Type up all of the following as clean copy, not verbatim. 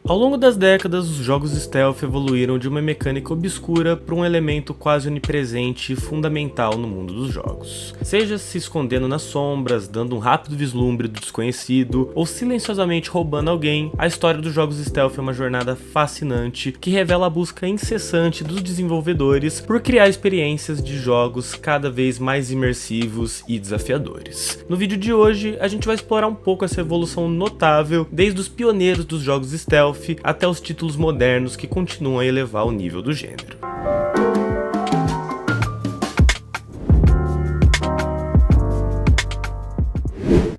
Ao longo das décadas, os jogos stealth evoluíram de uma mecânica obscura para um elemento quase onipresente e fundamental no mundo dos jogos. Seja se escondendo nas sombras, dando um rápido vislumbre do desconhecido, ou silenciosamente roubando alguém, a história dos jogos stealth é uma jornada fascinante que revela a busca incessante dos desenvolvedores por criar experiências de jogos cada vez mais imersivos e desafiadores. No vídeo de hoje, a gente vai explorar um pouco essa evolução notável desde os pioneiros dos jogos stealth até os títulos modernos que continuam a elevar o nível do gênero.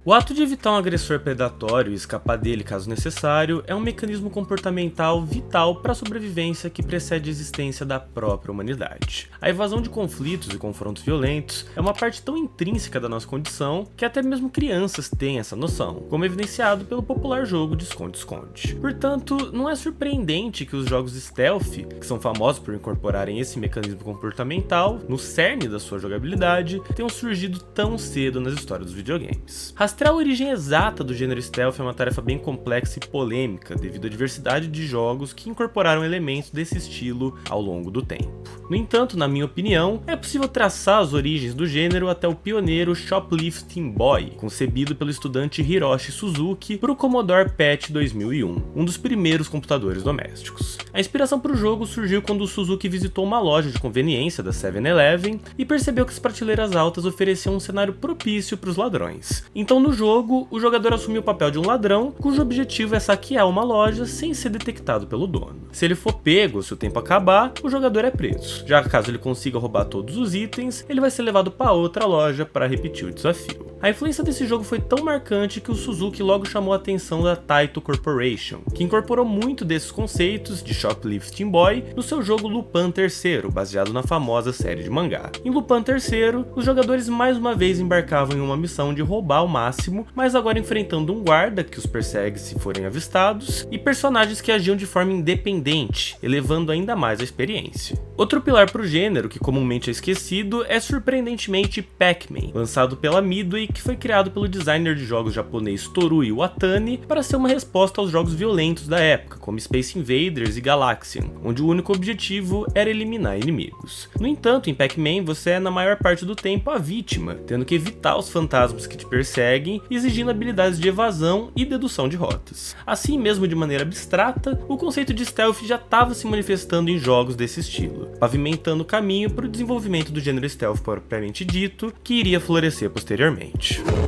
O ato de evitar um agressor predatório e escapar dele caso necessário é um mecanismo comportamental vital para a sobrevivência que precede a existência da própria humanidade. A evasão de conflitos e confrontos violentos é uma parte tão intrínseca da nossa condição que até mesmo crianças têm essa noção, como evidenciado pelo popular jogo de esconde-esconde. Portanto, não é surpreendente que os jogos stealth, que são famosos por incorporarem esse mecanismo comportamental no cerne da sua jogabilidade, tenham surgido tão cedo nas histórias dos videogames. Rastrear a origem exata do gênero stealth é uma tarefa bem complexa e polêmica devido à diversidade de jogos que incorporaram elementos desse estilo ao longo do tempo. No entanto, na minha opinião, é possível traçar as origens do gênero até o pioneiro Shoplifting Boy, concebido pelo estudante Hiroshi Suzuki para o Commodore PET 2001, um dos primeiros computadores domésticos. A inspiração para o jogo surgiu quando o Suzuki visitou uma loja de conveniência da 7-Eleven e percebeu que as prateleiras altas ofereciam um cenário propício para os ladrões. Então, no jogo, o jogador assume o papel de um ladrão, cujo objetivo é saquear uma loja sem ser detectado pelo dono. Se ele for pego ou se o tempo acabar, o jogador é preso. Já caso ele consiga roubar todos os itens, ele vai ser levado para outra loja para repetir o desafio. A influência desse jogo foi tão marcante que o Suzuki logo chamou a atenção da Taito Corporation, que incorporou muito desses conceitos de Shoplifting Boy no seu jogo Lupin III, baseado na famosa série de mangá. Em Lupin III, os jogadores mais uma vez embarcavam em uma missão de roubar o máximo, mas agora enfrentando um guarda que os persegue se forem avistados, e personagens que agiam de forma independente, elevando ainda mais a experiência. Outro pilar para o gênero, que comumente é esquecido, é surpreendentemente Pac-Man, lançado pela Midway, que foi criado pelo designer de jogos japonês Toru Iwatani para ser uma resposta aos jogos violentos da época, como Space Invaders e Galaxian, onde o único objetivo era eliminar inimigos. No entanto, em Pac-Man você é na maior parte do tempo a vítima, tendo que evitar os fantasmas que te perseguem, exigindo habilidades de evasão e dedução de rotas. Assim mesmo, de maneira abstrata, o conceito de stealth já estava se manifestando em jogos desse estilo, pavimentando o caminho para o desenvolvimento do gênero stealth propriamente dito, que iria florescer posteriormente.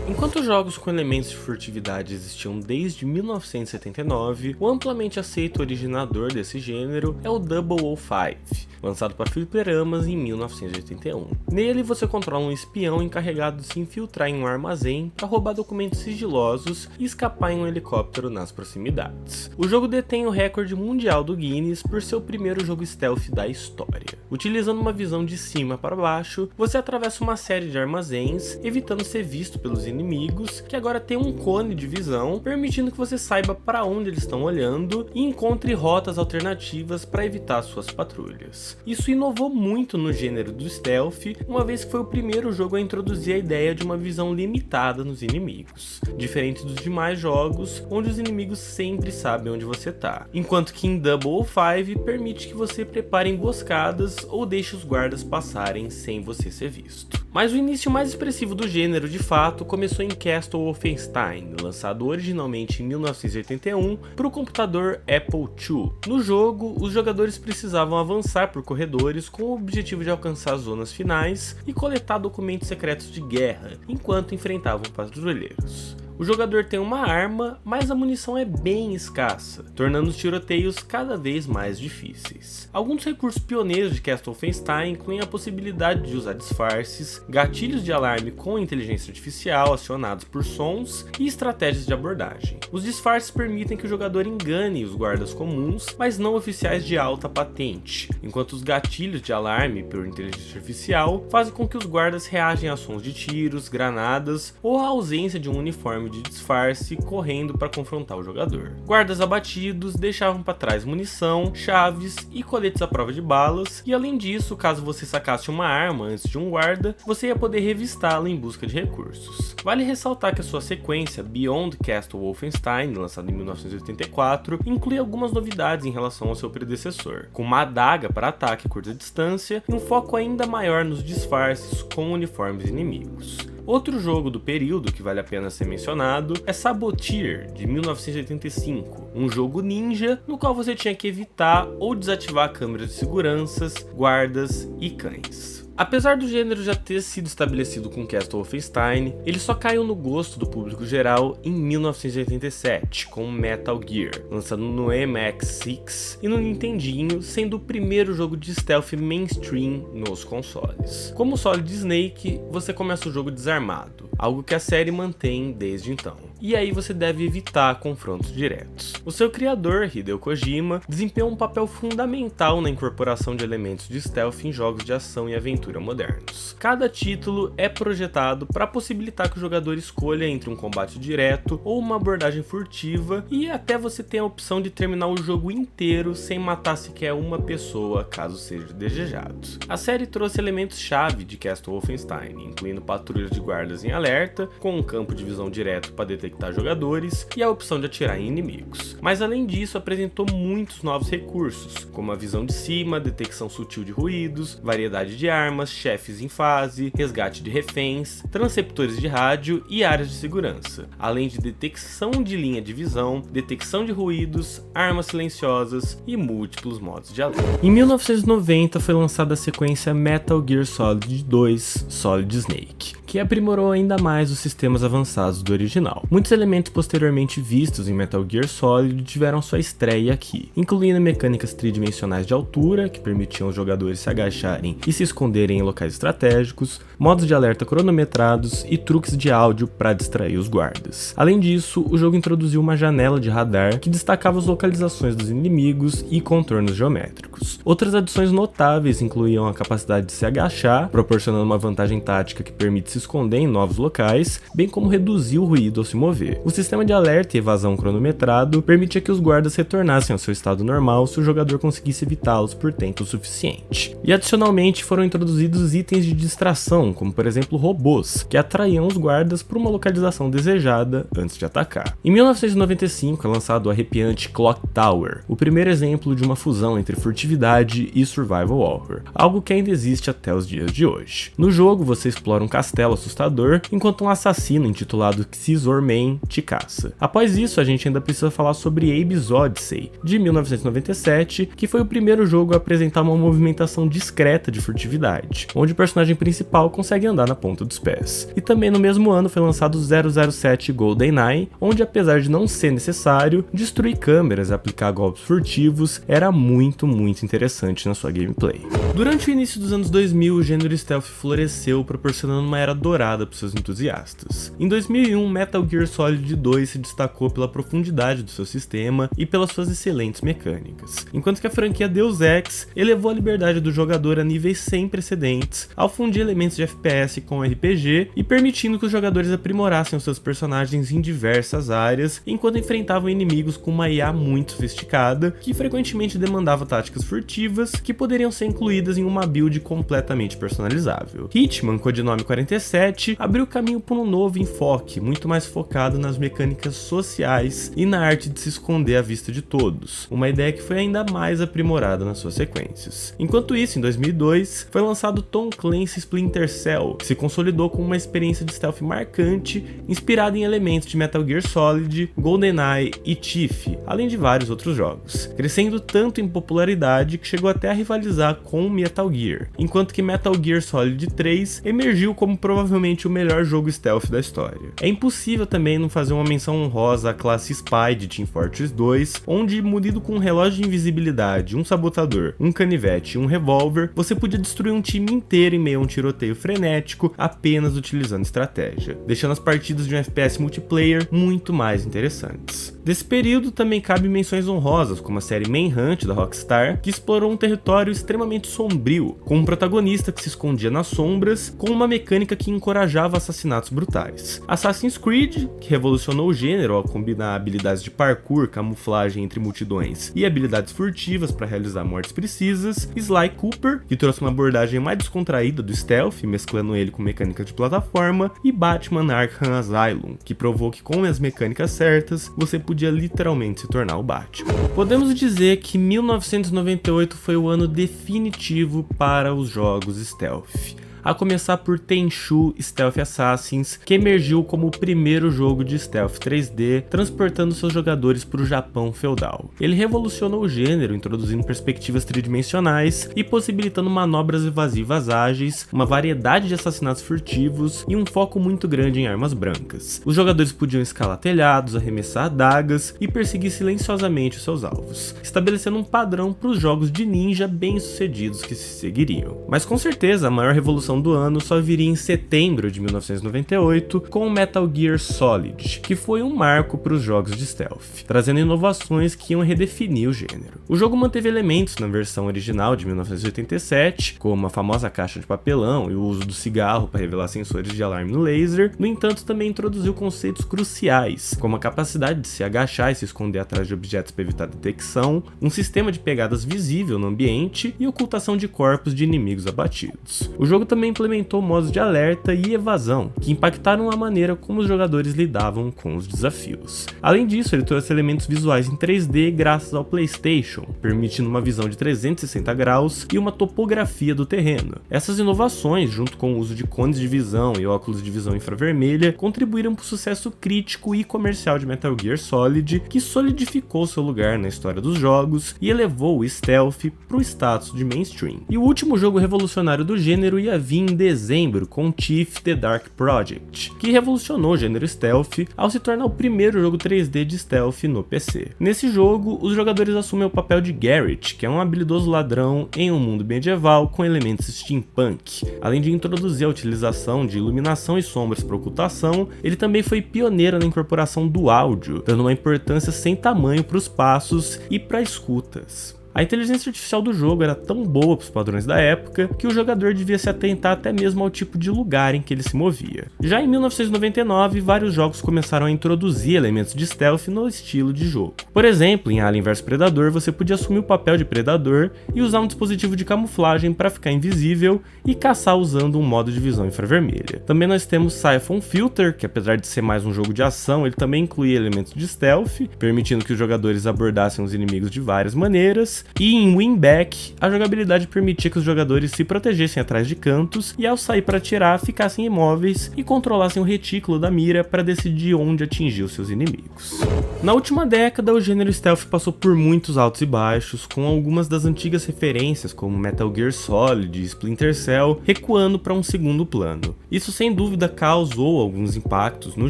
Enquanto jogos com elementos de furtividade existiam desde 1979, o amplamente aceito originador desse gênero é o 005, lançado para fliperamas em 1981. Nele você controla um espião encarregado de se infiltrar em um armazém para roubar documentos sigilosos e escapar em um helicóptero nas proximidades. O jogo detém o recorde mundial do Guinness por ser o primeiro jogo stealth da história. Utilizando uma visão de cima para baixo, você atravessa uma série de armazéns, evitando ser visto pelos inimigos, que agora tem um cone de visão, permitindo que você saiba para onde eles estão olhando e encontre rotas alternativas para evitar suas patrulhas. Isso inovou muito no gênero do stealth, uma vez que foi o primeiro jogo a introduzir a ideia de uma visão limitada nos inimigos, diferente dos demais jogos, onde os inimigos sempre sabem onde você está, enquanto que em 005 permite que você prepare emboscadas ou deixe os guardas passarem sem você ser visto. Mas o início mais expressivo do gênero, de fato, começou em Castle Wolfenstein, lançado originalmente em 1981 para o computador Apple II. No jogo, os jogadores precisavam avançar por corredores com o objetivo de alcançar as zonas finais e coletar documentos secretos de guerra, enquanto enfrentavam patrulheiros. O jogador tem uma arma, mas a munição é bem escassa, tornando os tiroteios cada vez mais difíceis. Alguns recursos pioneiros de Castle Wolfenstein incluem a possibilidade de usar disfarces, gatilhos de alarme com inteligência artificial acionados por sons e estratégias de abordagem. Os disfarces permitem que o jogador engane os guardas comuns, mas não oficiais de alta patente, enquanto os gatilhos de alarme por inteligência artificial fazem com que os guardas reagem a sons de tiros, granadas ou a ausência de um uniforme uniforme de disfarce correndo para confrontar o jogador. Guardas abatidos deixavam para trás munição, chaves e coletes à prova de balas, e além disso, caso você sacasse uma arma antes de um guarda, você ia poder revistá-la em busca de recursos. Vale ressaltar que a sua sequência Beyond Castle Wolfenstein, lançada em 1984, inclui algumas novidades em relação ao seu predecessor, com uma adaga para ataque a curta distância e um foco ainda maior nos disfarces com uniformes inimigos. Outro jogo do período que vale a pena ser mencionado é Saboteur, de 1985, um jogo ninja no qual você tinha que evitar ou desativar câmeras de seguranças, guardas e cães. Apesar do gênero já ter sido estabelecido com Castle Wolfenstein, ele só caiu no gosto do público geral em 1987, com Metal Gear, lançado no MX6 e no Nintendinho, sendo o primeiro jogo de stealth mainstream nos consoles. Como Solid Snake, você começa o jogo desarmado, algo que a série mantém desde então. E aí você deve evitar confrontos diretos. O seu criador, Hideo Kojima, desempenhou um papel fundamental na incorporação de elementos de stealth em jogos de ação e aventura modernos. Cada título é projetado para possibilitar que o jogador escolha entre um combate direto ou uma abordagem furtiva, e até você tem a opção de terminar o jogo inteiro sem matar sequer uma pessoa, caso seja desejado. A série trouxe elementos-chave de Castle Wolfenstein, incluindo patrulhas de guardas em alerta, com um campo de visão direto para detectar jogadores e a opção de atirar em inimigos. Mas além disso, apresentou muitos novos recursos, como a visão de cima, detecção sutil de ruídos, variedade de armas, chefes em fase, resgate de reféns, transceptores de rádio e áreas de segurança, além de detecção de linha de visão, detecção de ruídos, armas silenciosas e múltiplos modos de alerta. Em 1990 foi lançada a sequência Metal Gear Solid 2 Solid Snake, que aprimorou ainda mais os sistemas avançados do original. Muitos elementos posteriormente vistos em Metal Gear Solid tiveram sua estreia aqui, incluindo mecânicas tridimensionais de altura, que permitiam os jogadores se agacharem e se esconderem em locais estratégicos, modos de alerta cronometrados e truques de áudio para distrair os guardas. Além disso, o jogo introduziu uma janela de radar que destacava as localizações dos inimigos e contornos geométricos. Outras adições notáveis incluíam a capacidade de se agachar, proporcionando uma vantagem tática que permite se esconder em novos locais, bem como reduzir o ruído ao se mover. O sistema de alerta e evasão cronometrado permitia que os guardas retornassem ao seu estado normal se o jogador conseguisse evitá-los por tempo suficiente. E adicionalmente foram introduzidos itens de distração, como por exemplo robôs, que atraíam os guardas para uma localização desejada antes de atacar. Em 1995 é lançado o arrepiante Clock Tower, o primeiro exemplo de uma fusão entre furtividade e survival horror, algo que ainda existe até os dias de hoje. No jogo você explora um castelo assustador, enquanto um assassino intitulado Scissor Man te caça. Após isso, a gente ainda precisa falar sobre Abe's Odyssey, de 1997, que foi o primeiro jogo a apresentar uma movimentação discreta de furtividade, onde o personagem principal consegue andar na ponta dos pés. E também no mesmo ano foi lançado 007 GoldenEye, onde apesar de não ser necessário, destruir câmeras e aplicar golpes furtivos era muito interessante na sua gameplay. Durante o início dos anos 2000, o gênero stealth floresceu, proporcionando uma era dourada para seus entusiastas. Em 2001, Metal Gear Solid 2 se destacou pela profundidade do seu sistema e pelas suas excelentes mecânicas, enquanto que a franquia Deus Ex elevou a liberdade do jogador a níveis sem precedentes, ao fundir elementos de FPS com RPG e permitindo que os jogadores aprimorassem os seus personagens em diversas áreas, enquanto enfrentavam inimigos com uma IA muito sofisticada, que frequentemente demandava táticas furtivas que poderiam ser incluídas em uma build completamente personalizável. Hitman, codinome 47, abriu caminho para um novo enfoque, muito mais focado nas mecânicas sociais e na arte de se esconder à vista de todos, uma ideia que foi ainda mais aprimorada nas suas sequências. Enquanto isso, em 2002, foi lançado Tom Clancy's Splinter Cell, que se consolidou como uma experiência de stealth marcante, inspirada em elementos de Metal Gear Solid, GoldenEye e Thief, além de vários outros jogos, crescendo tanto em popularidade que chegou até a rivalizar com Metal Gear, enquanto que Metal Gear Solid 3 emergiu como provavelmente o melhor jogo stealth da história. É impossível também não fazer uma menção honrosa à classe Spy de Team Fortress 2, onde, munido com um relógio de invisibilidade, um sabotador, um canivete e um revólver, você podia destruir um time inteiro em meio a um tiroteio frenético apenas utilizando estratégia, deixando as partidas de um FPS multiplayer muito mais interessantes. Desse período também cabe menções honrosas, como a série Manhunt da Rockstar, que explorou um território extremamente sombrio, com um protagonista que se escondia nas sombras, com uma mecânica que encorajava assassinatos brutais. Assassin's Creed, que revolucionou o gênero ao combinar habilidades de parkour, camuflagem entre multidões e habilidades furtivas para realizar mortes precisas. Sly Cooper, que trouxe uma abordagem mais descontraída do stealth, mesclando ele com mecânicas de plataforma, e Batman Arkham Asylum, que provou que com as mecânicas certas, você podia literalmente se tornar o Batman. Podemos dizer que 1998 foi o ano definitivo para os jogos stealth, a começar por Tenchu Stealth Assassins, que emergiu como o primeiro jogo de stealth 3D, transportando seus jogadores para o Japão feudal. Ele revolucionou o gênero, introduzindo perspectivas tridimensionais e possibilitando manobras evasivas ágeis, uma variedade de assassinatos furtivos e um foco muito grande em armas brancas. Os jogadores podiam escalar telhados, arremessar adagas e perseguir silenciosamente os seus alvos, estabelecendo um padrão para os jogos de ninja bem-sucedidos que se seguiriam. Mas com certeza a maior revolução do ano só viria em setembro de 1998 com o Metal Gear Solid, que foi um marco para os jogos de stealth, trazendo inovações que iam redefinir o gênero. O jogo manteve elementos na versão original de 1987, como a famosa caixa de papelão e o uso do cigarro para revelar sensores de alarme no laser. No entanto, também introduziu conceitos cruciais, como a capacidade de se agachar e se esconder atrás de objetos para evitar detecção, um sistema de pegadas visível no ambiente e ocultação de corpos de inimigos abatidos. O jogo também implementou modos de alerta e evasão, que impactaram a maneira como os jogadores lidavam com os desafios. Além disso, ele trouxe elementos visuais em 3D graças ao PlayStation, permitindo uma visão de 360 graus e uma topografia do terreno. Essas inovações, junto com o uso de cones de visão e óculos de visão infravermelha, contribuíram para o sucesso crítico e comercial de Metal Gear Solid, que solidificou seu lugar na história dos jogos e elevou o stealth para o status de mainstream. E o último jogo revolucionário do gênero ia vir em dezembro com Thief: The Dark Project, que revolucionou o gênero stealth ao se tornar o primeiro jogo 3D de stealth no PC. Nesse jogo, os jogadores assumem o papel de Garrett, que é um habilidoso ladrão em um mundo medieval com elementos steampunk. Além de introduzir a utilização de iluminação e sombras para ocultação, ele também foi pioneiro na incorporação do áudio, dando uma importância sem tamanho para os passos e para escutas. A inteligência artificial do jogo era tão boa para os padrões da época que o jogador devia se atentar até mesmo ao tipo de lugar em que ele se movia. Já em 1999, vários jogos começaram a introduzir elementos de stealth no estilo de jogo. Por exemplo, em Alien vs Predador, você podia assumir o papel de predador e usar um dispositivo de camuflagem para ficar invisível e caçar usando um modo de visão infravermelha. Também nós temos Siphon Filter, que apesar de ser mais um jogo de ação, ele também incluía elementos de stealth, permitindo que os jogadores abordassem os inimigos de várias maneiras. E em Winback, a jogabilidade permitia que os jogadores se protegessem atrás de cantos e ao sair para atirar, ficassem imóveis e controlassem o retículo da mira para decidir onde atingir os seus inimigos. Na última década, o gênero stealth passou por muitos altos e baixos, com algumas das antigas referências como Metal Gear Solid e Splinter Cell recuando para um segundo plano. Isso sem dúvida causou alguns impactos no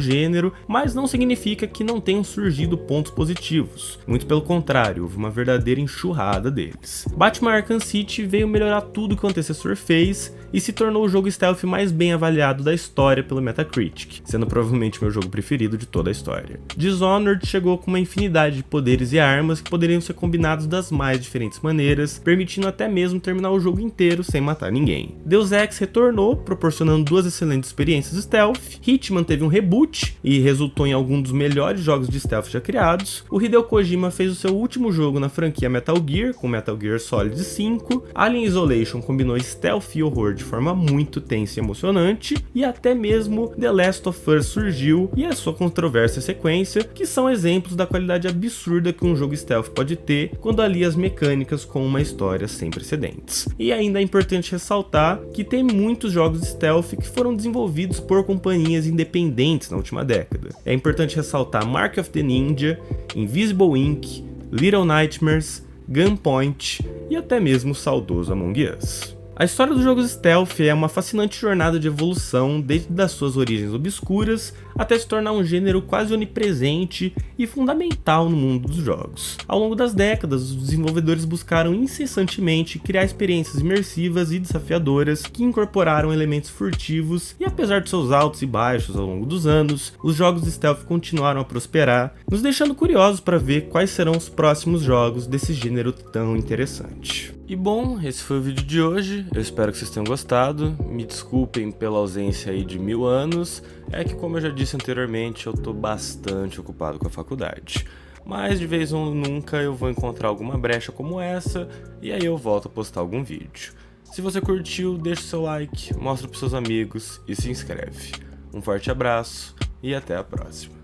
gênero, mas não significa que não tenham surgido pontos positivos. Muito pelo contrário, houve uma verdadeira enxurrada deles. Batman Arkham City veio melhorar tudo que o antecessor fez e se tornou o jogo stealth mais bem avaliado da história pelo Metacritic, sendo provavelmente meu jogo preferido de toda a história. Dishonored chegou com uma infinidade de poderes e armas que poderiam ser combinados das mais diferentes maneiras, permitindo até mesmo terminar o jogo inteiro sem matar ninguém. Deus Ex retornou, proporcionando duas excelentes experiências stealth. Hitman teve um reboot e resultou em algum dos melhores jogos de stealth já criados. O Hideo Kojima fez o seu último jogo na franquia Metal Gear, com Metal Gear Solid 5. Alien Isolation combinou stealth e horror de forma muito tensa e emocionante, e até mesmo The Last of Us surgiu e a sua controversa sequência, que são exemplos da qualidade absurda que um jogo stealth pode ter quando alia as mecânicas com uma história sem precedentes. E ainda é importante ressaltar que tem muitos jogos stealth que foram desenvolvidos por companhias independentes na última década. É importante ressaltar Mark of the Ninja, Invisible Inc., Little Nightmares, Gunpoint e até mesmo o saudoso Among Us. A história dos jogos stealth é uma fascinante jornada de evolução desde das suas origens obscuras até se tornar um gênero quase onipresente e fundamental no mundo dos jogos. Ao longo das décadas, os desenvolvedores buscaram incessantemente criar experiências imersivas e desafiadoras que incorporaram elementos furtivos, e apesar de seus altos e baixos ao longo dos anos, os jogos de stealth continuaram a prosperar, nos deixando curiosos para ver quais serão os próximos jogos desse gênero tão interessante. E bom, esse foi o vídeo de hoje, eu espero que vocês tenham gostado, me desculpem pela ausência aí de 1000 anos, é que como eu já disse anteriormente, eu tô bastante ocupado com a faculdade. Mas de vez em nunca eu vou encontrar alguma brecha como essa, e aí eu volto a postar algum vídeo. Se você curtiu, deixa o seu like, mostra pros seus amigos e se inscreve. Um forte abraço e até a próxima.